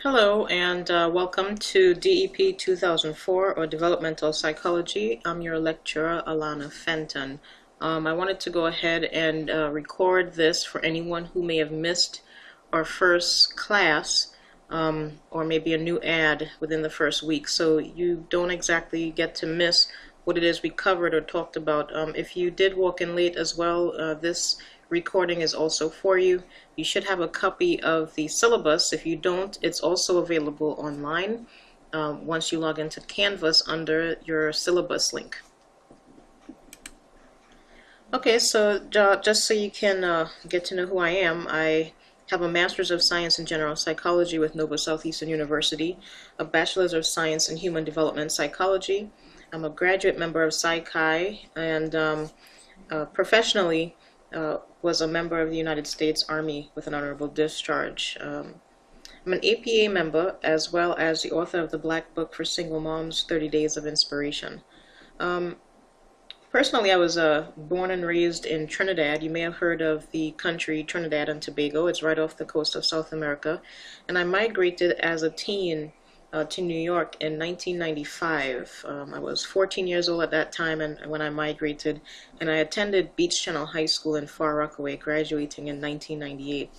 Hello and welcome to DEP 2004 or Developmental Psychology. I'm your lecturer, Alana Fenton. I wanted to go ahead and record this for anyone who may have missed our first class or maybe a new ad within the first week, so you don't exactly get to miss what it is we covered or talked about. If you did walk in late as well, this recording is also for you. You should have a copy of the syllabus. If you don't, it's also available online once you log into Canvas under your syllabus link. Okay, so just so you can get to know who I am, I have a Master's of Science in General Psychology with Nova Southeastern University, a Bachelor's of Science in Human Development Psychology. I'm a graduate member of Psy-Chi, and professionally was a member of the United States Army with an honorable discharge. I'm an APA member as well as the author of the Black Book for Single Moms, 30 Days of Inspiration. Personally, I was born and raised in Trinidad. You may have heard of the country Trinidad and Tobago. It's right off the coast of South America. And I migrated as a teen to New York in 1995. I was 14 years old at that time and when I migrated, and I attended Beach Channel High School in Far Rockaway, graduating in 1998.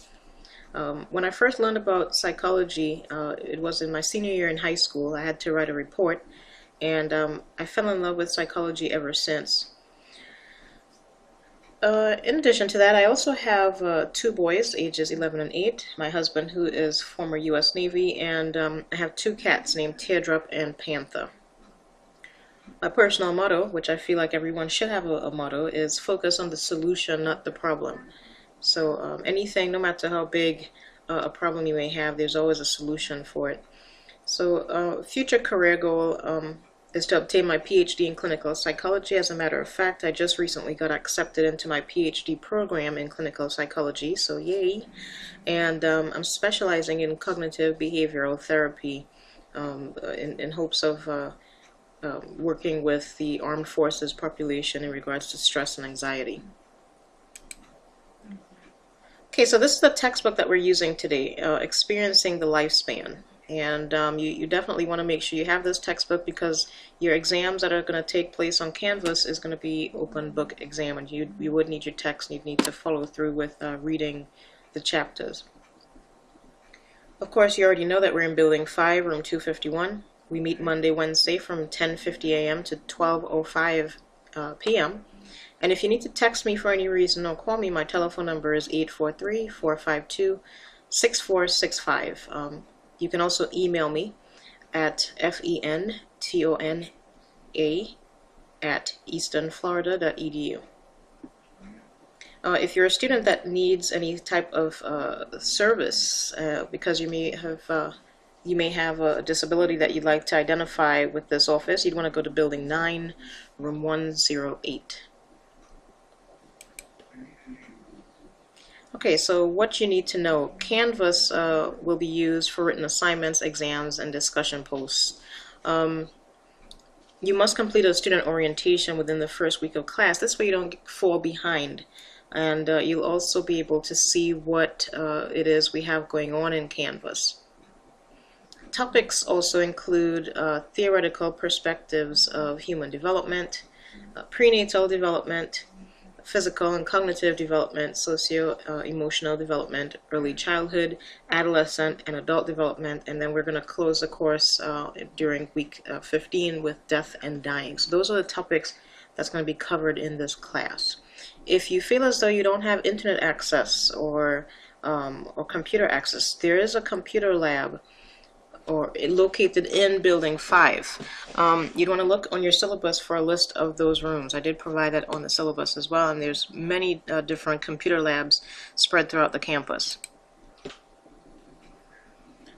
When I first learned about psychology, it was in my senior year in high school. I had to write a report, and I fell in love with psychology ever since. In addition to that, I also have two boys, ages 11 and 8, my husband who is former U.S. Navy, and I have two cats named Teardrop and Panther. My personal motto, which I feel like everyone should have a motto, is focus on the solution, not the problem. So anything, no matter how big a problem you may have, there's always a solution for it. So future career goal is to obtain my PhD in clinical psychology. As a matter of fact, I just recently got accepted into my PhD program in clinical psychology, so yay. And I'm specializing in cognitive behavioral therapy in hopes of working with the armed forces population in regards to stress and anxiety. Okay, so this is the textbook that we're using today, Experiencing the Lifespan. And you definitely want to make sure you have this textbook because your exams that are going to take place on Canvas is going to be open book exam, and you would need your text and you'd need to follow through with reading the chapters. Of course, you already know that we're in Building 5, Room 251. We meet Monday, Wednesday from 10:50 a.m. to 12:05 p.m. And if you need to text me for any reason or call me, my telephone number is 843-452-6465. You can also email me at fentona@easternflorida.edu. If you're a student that needs any type of service, because you may have a disability that you'd like to identify with this office, you'd want to go to Building 9, Room 108. Okay, so what you need to know. Canvas will be used for written assignments, exams, and discussion posts. You must complete a student orientation within the first week of class. This way you don't fall behind. And you'll also be able to see what it is we have going on in Canvas. Topics also include theoretical perspectives of human development, prenatal development, physical and cognitive development, socio-emotional development, early childhood, adolescent, and adult development, and then we're going to close the course during week 15 with death and dying. So those are the topics that's going to be covered in this class. If you feel as though you don't have internet access or computer access, there is a computer lab located in Building 5. You'd want to look on your syllabus for a list of those rooms. I did provide that on the syllabus as well, and there's many different computer labs spread throughout the campus.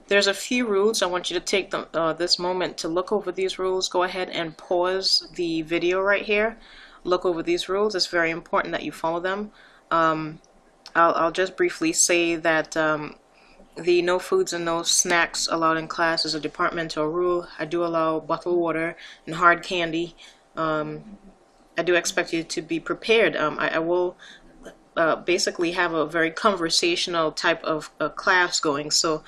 There's a few rules. I want you to take this moment to look over these rules. Go ahead and pause the video right here. Look over these rules. It's very important that you follow them. I'll just briefly say that the no foods and no snacks allowed in class is a departmental rule. I do allow bottled water and hard candy. I do expect you to be prepared. I will basically have a very conversational type of class going. So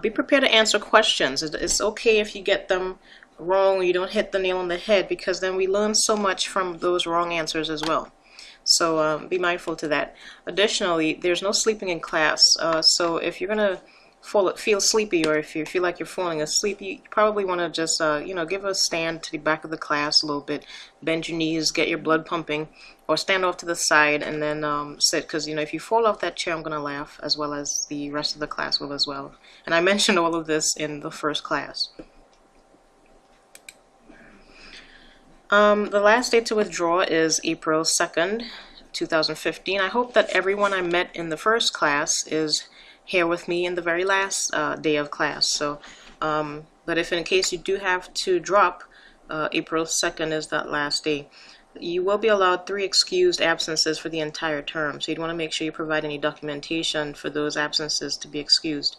be prepared to answer questions. It's okay if you get them wrong or you don't hit the nail on the head, because then we learn so much from those wrong answers as well. So be mindful to that. Additionally, there's no sleeping in class. So if you're going to feel sleepy, or if you feel like you're falling asleep, you probably want to just give a stand to the back of the class a little bit, bend your knees, get your blood pumping, or stand off to the side and then sit, because if you fall off that chair, I'm going to laugh, as well as the rest of the class will as well. And I mentioned all of this in the first class. The last date to withdraw is April 2nd, 2015. I hope that everyone I met in the first class is here with me in the very last day of class. So, but if in case you do have to drop, April 2nd is that last day. You will be allowed 3 excused absences for the entire term, so you'd want to make sure you provide any documentation for those absences to be excused.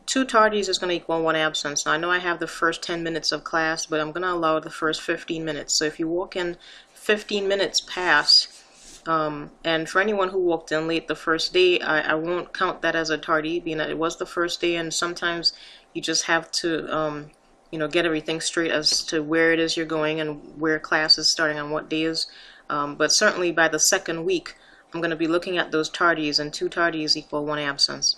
2 tardies is going to equal 1 absence. Now, I know I have the first 10 minutes of class, but I'm going to allow the first 15 minutes. So if you walk in 15 minutes past, and for anyone who walked in late the first day, I won't count that as a tardy, being that it was the first day, and sometimes you just have to get everything straight as to where it is you're going and where class is starting on what days. But certainly by the second week, I'm going to be looking at those tardies, and 2 tardies equal 1 absence.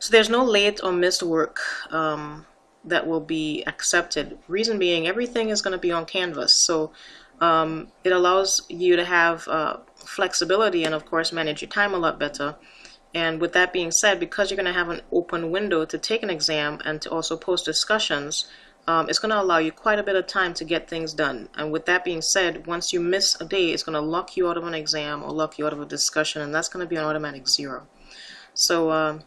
So there's no late or missed work that will be accepted. Reason being, everything is going to be on Canvas. So it allows you to have flexibility and, of course, manage your time a lot better. And with that being said, because you're going to have an open window to take an exam and to also post discussions, it's going to allow you quite a bit of time to get things done. And with that being said, once you miss a day, it's going to lock you out of an exam or lock you out of a discussion, and that's going to be an automatic 0. So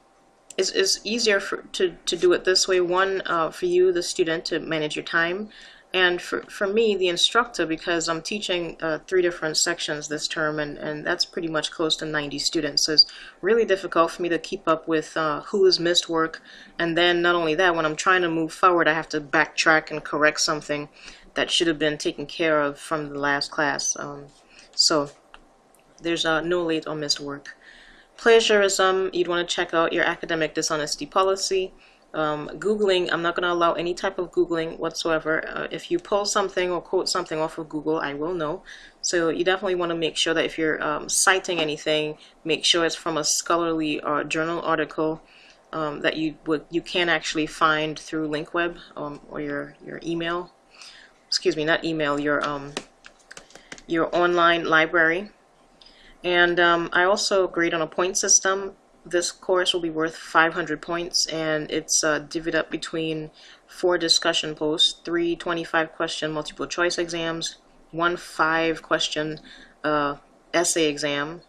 it's easier to do it this way. One, for you, the student, to manage your time. And for me, the instructor, because I'm teaching 3 different sections this term, and that's pretty much close to 90 students. So it's really difficult for me to keep up with who has missed work. And then not only that, when I'm trying to move forward, I have to backtrack and correct something that should have been taken care of from the last class. So there's no late or missed work. Plagiarism, you'd want to check out your academic dishonesty policy. Googling, I'm not going to allow any type of Googling whatsoever. If you pull something or quote something off of Google, I will know. So you definitely want to make sure that if you're citing anything, make sure it's from a scholarly or journal article that you can actually find through LinkWeb or your email. Excuse me, not email, your online library. And I also grade on a point system. This course will be worth 500 points, and it's divided up between 4 discussion posts, 3 25-question multiple choice exams, 1 5-question essay exam,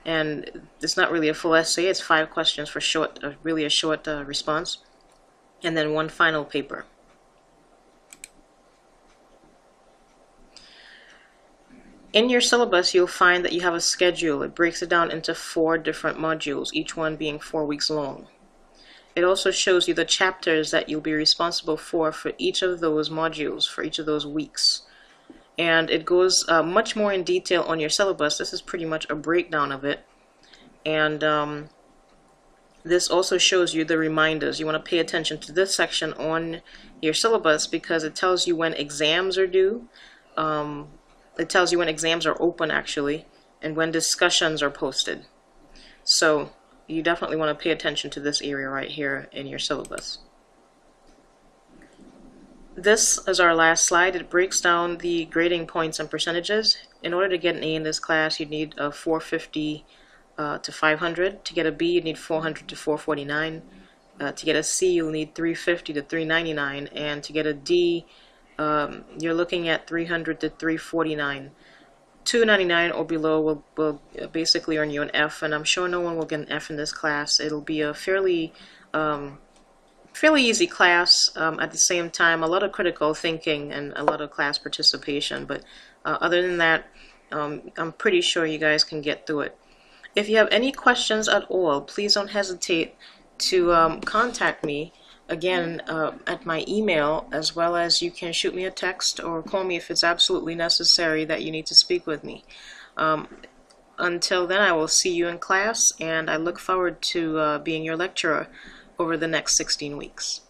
and it's not really a full essay, it's 5 questions for really a short response, and then 1 final paper. In your syllabus, you'll find that you have a schedule. It breaks it down into 4 different modules, each one being 4 weeks long. It also shows you the chapters that you'll be responsible for each of those modules, for each of those weeks. And it goes much more in detail on your syllabus. This is pretty much a breakdown of it. And this also shows you the reminders. You want to pay attention to this section on your syllabus because it tells you when exams are due. It tells you when exams are open, actually, and when discussions are posted. So you definitely want to pay attention to this area right here in your syllabus. This is our last slide. It breaks down the grading points and percentages. In order to get an A in this class, you need a 450 to 500. To get a B, you need 400 to 449. To get a C, you'll need 350 to 399. And to get a D, you're looking at 300 to 349. 299 or below will basically earn you an F, and I'm sure no one will get an F in this class. It'll be a fairly easy class. At the same time, a lot of critical thinking and a lot of class participation. But other than that, I'm pretty sure you guys can get through it. If you have any questions at all, please don't hesitate to contact me. Again, at my email, as well as you can shoot me a text or call me if it's absolutely necessary that you need to speak with me. until then, I will see you in class, and I look forward to being your lecturer over the next 16 weeks.